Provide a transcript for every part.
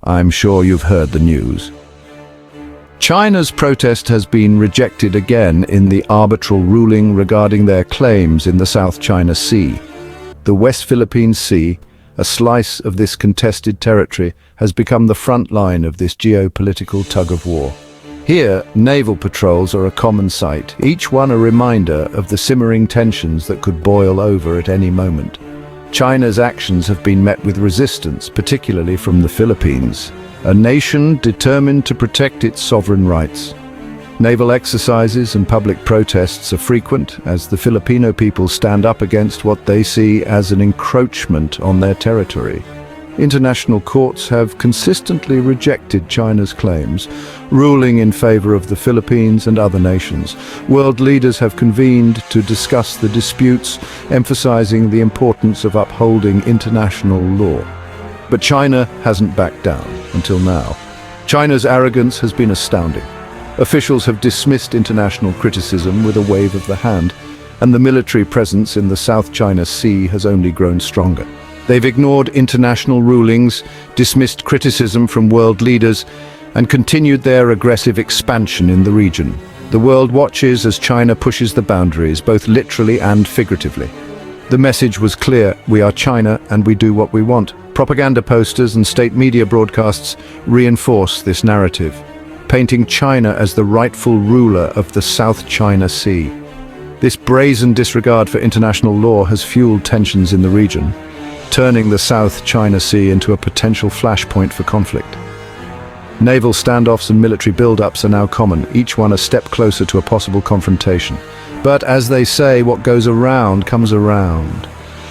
I'm sure you've heard the news. China's protest has been rejected again in the arbitral ruling regarding their claims in the South China Sea. The West Philippine Sea, a slice of this contested territory, has become the front line of this geopolitical tug-of-war. Here, naval patrols are a common sight, each one a reminder of the simmering tensions that could boil over at any moment. China's actions have been met with resistance, particularly from the Philippines, a nation determined to protect its sovereign rights. Naval exercises and public protests are frequent as the Filipino people stand up against what they see as an encroachment on their territory. International courts have consistently rejected China's claims, ruling in favor of the Philippines and other nations. World leaders have convened to discuss the disputes, emphasizing the importance of upholding international law. But China hasn't backed down until now. China's arrogance has been astounding. Officials have dismissed international criticism with a wave of the hand, and the military presence in the South China Sea has only grown stronger. They've ignored international rulings, dismissed criticism from world leaders, and continued their aggressive expansion in the region. The world watches as China pushes the boundaries, both literally and figuratively. The message was clear: we are China and we do what we want. Propaganda posters and state media broadcasts reinforce this narrative, painting China as the rightful ruler of the South China Sea. This brazen disregard for international law has fueled tensions in the region, turning the South China Sea into a potential flashpoint for conflict. Naval standoffs and military build-ups are now common, each one a step closer to a possible confrontation. But as they say, what goes around comes around.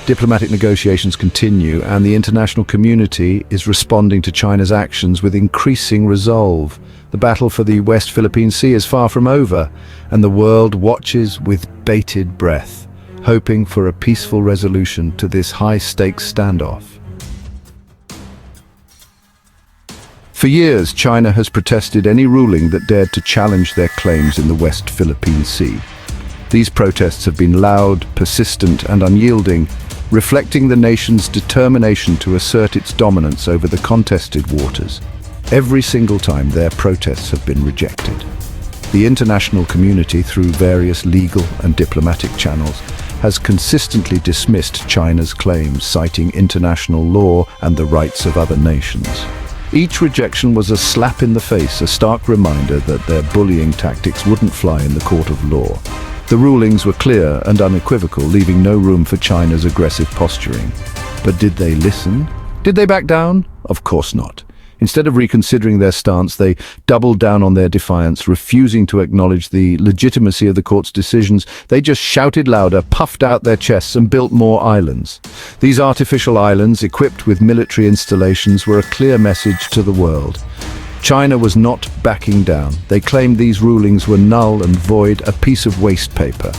Diplomatic negotiations continue, and the international community is responding to China's actions with increasing resolve. The battle for the West Philippine Sea is far from over, and the world watches with bated breath, hoping for a peaceful resolution to this high-stakes standoff. For years, China has protested any ruling that dared to challenge their claims in the West Philippine Sea. These protests have been loud, persistent, and unyielding, reflecting the nation's determination to assert its dominance over the contested waters. Every single time, their protests have been rejected. The international community, through various legal and diplomatic channels, has consistently dismissed China's claims, citing international law and the rights of other nations. Each rejection was a slap in the face, a stark reminder that their bullying tactics wouldn't fly in the court of law. The rulings were clear and unequivocal, leaving no room for China's aggressive posturing. But did they listen? Did they back down? Of course not. Instead of reconsidering their stance, they doubled down on their defiance, refusing to acknowledge the legitimacy of the court's decisions. They just shouted louder, puffed out their chests, and built more islands. These artificial islands, equipped with military installations, were a clear message to the world. China was not backing down. They claimed these rulings were null and void, a piece of waste paper.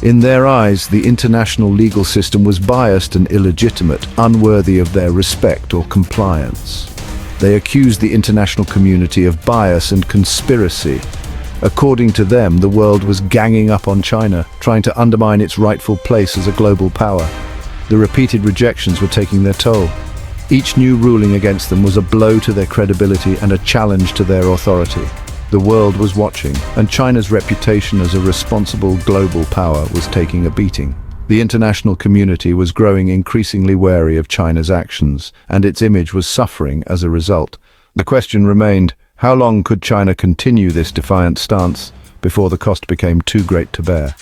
In their eyes, the international legal system was biased and illegitimate, unworthy of their respect or compliance. They accused the international community of bias and conspiracy. According to them, the world was ganging up on China, trying to undermine its rightful place as a global power. The repeated rejections were taking their toll. Each new ruling against them was a blow to their credibility and a challenge to their authority. The world was watching, and China's reputation as a responsible global power was taking a beating. The international community was growing increasingly wary of China's actions, and its image was suffering as a result. The question remained, how long could China continue this defiant stance before the cost became too great to bear?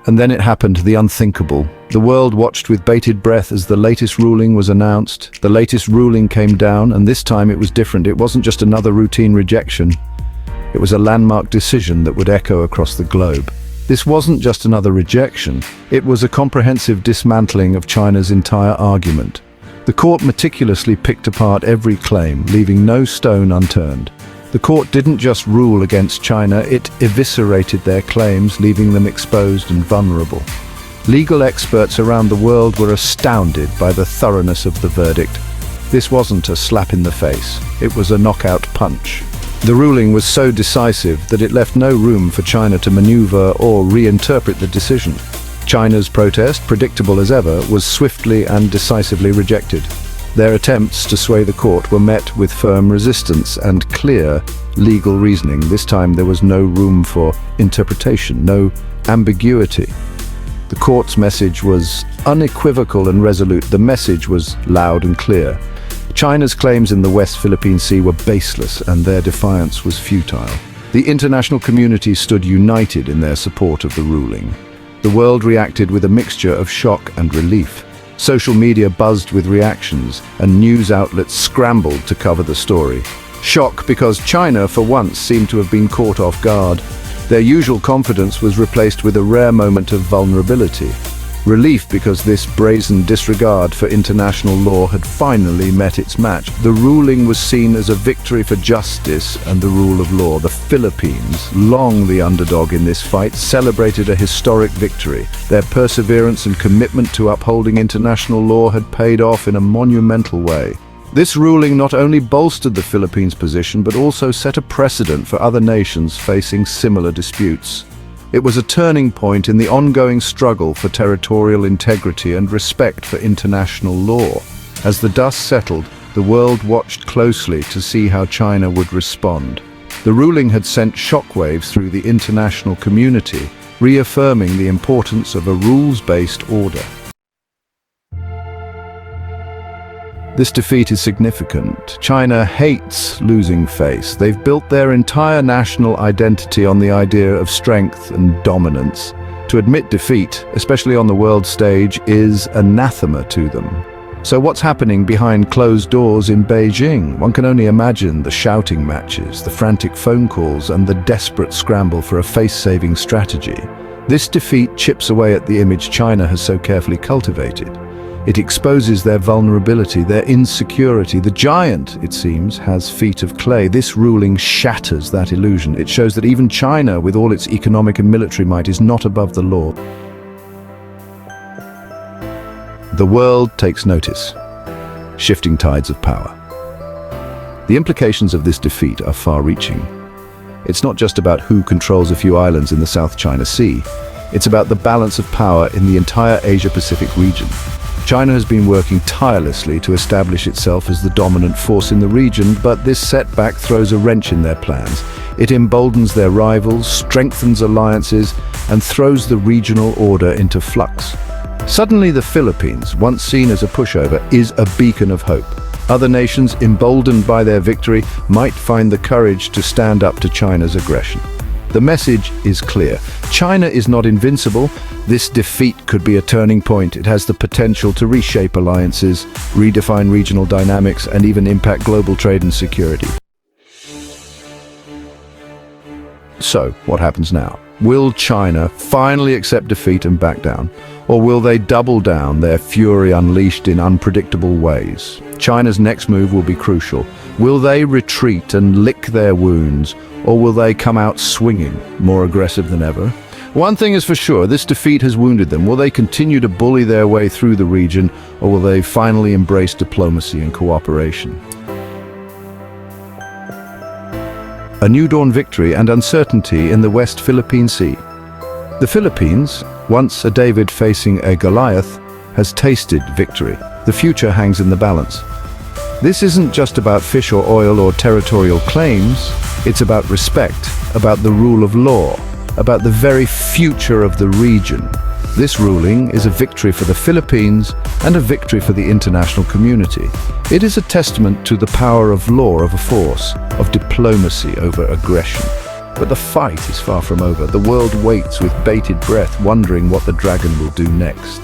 And then it happened, the unthinkable. The world watched with bated breath as the latest ruling was announced. The latest ruling came down, and this time it was different. It wasn't just another routine rejection. It was a landmark decision that would echo across the globe. This wasn't just another rejection. It was a comprehensive dismantling of China's entire argument. The court meticulously picked apart every claim, leaving no stone unturned. The court didn't just rule against China, it eviscerated their claims, leaving them exposed and vulnerable. Legal experts around the world were astounded by the thoroughness of the verdict. This wasn't a slap in the face, it was a knockout punch. The ruling was so decisive that it left no room for China to maneuver or reinterpret the decision. China's protest, predictable as ever, was swiftly and decisively rejected. Their attempts to sway the court were met with firm resistance and clear legal reasoning. This time there was no room for interpretation, no ambiguity. The court's message was unequivocal and resolute. The message was loud and clear. China's claims in the West Philippine Sea were baseless, and their defiance was futile. The international community stood united in their support of the ruling. The world reacted with a mixture of shock and relief. Social media buzzed with reactions, and news outlets scrambled to cover the story. Shock because China, for once, seemed to have been caught off guard. Their usual confidence was replaced with a rare moment of vulnerability. Relief because this brazen disregard for international law had finally met its match. The ruling was seen as a victory for justice and the rule of law. The Philippines, long the underdog in this fight, celebrated a historic victory. Their perseverance and commitment to upholding international law had paid off in a monumental way. This ruling not only bolstered the Philippines' position, but also set a precedent for other nations facing similar disputes. It was a turning point in the ongoing struggle for territorial integrity and respect for international law. As the dust settled, the world watched closely to see how China would respond. The ruling had sent shockwaves through the international community, reaffirming the importance of a rules-based order. This defeat is significant. China hates losing face. They've built their entire national identity on the idea of strength and dominance. To admit defeat, especially on the world stage, is anathema to them. So what's happening behind closed doors in Beijing? One can only imagine the shouting matches, the frantic phone calls, and the desperate scramble for a face-saving strategy. This defeat chips away at the image China has so carefully cultivated. It exposes their vulnerability, their insecurity. The giant, it seems, has feet of clay. This ruling shatters that illusion. It shows that even China, with all its economic and military might, is not above the law. The world takes notice. Shifting tides of power. The implications of this defeat are far-reaching. It's not just about who controls a few islands in the South China Sea. It's about the balance of power in the entire Asia-Pacific region. China has been working tirelessly to establish itself as the dominant force in the region, but this setback throws a wrench in their plans. It emboldens their rivals, strengthens alliances, and throws the regional order into flux. Suddenly, the Philippines, once seen as a pushover, is a beacon of hope. Other nations, emboldened by their victory, might find the courage to stand up to China's aggression. The message is clear. China is not invincible. This defeat could be a turning point. It has the potential to reshape alliances, redefine regional dynamics, and even impact global trade and security. So, what happens now? Will China finally accept defeat and back down? Or will they double down, their fury unleashed in unpredictable ways? China's next move will be crucial. Will they retreat and lick their wounds? Or will they come out swinging, more aggressive than ever? One thing is for sure, this defeat has wounded them. Will they continue to bully their way through the region, or will they finally embrace diplomacy and cooperation? A new dawn victory and uncertainty in the West Philippine Sea. The Philippines, once a David facing a Goliath, has tasted victory. The future hangs in the balance. This isn't just about fish or oil or territorial claims. It's about respect, about the rule of law, about the very future of the region. This ruling is a victory for the Philippines and a victory for the international community. It is a testament to the power of law over force, of diplomacy over aggression. But the fight is far from over. The world waits with bated breath, wondering what the dragon will do next.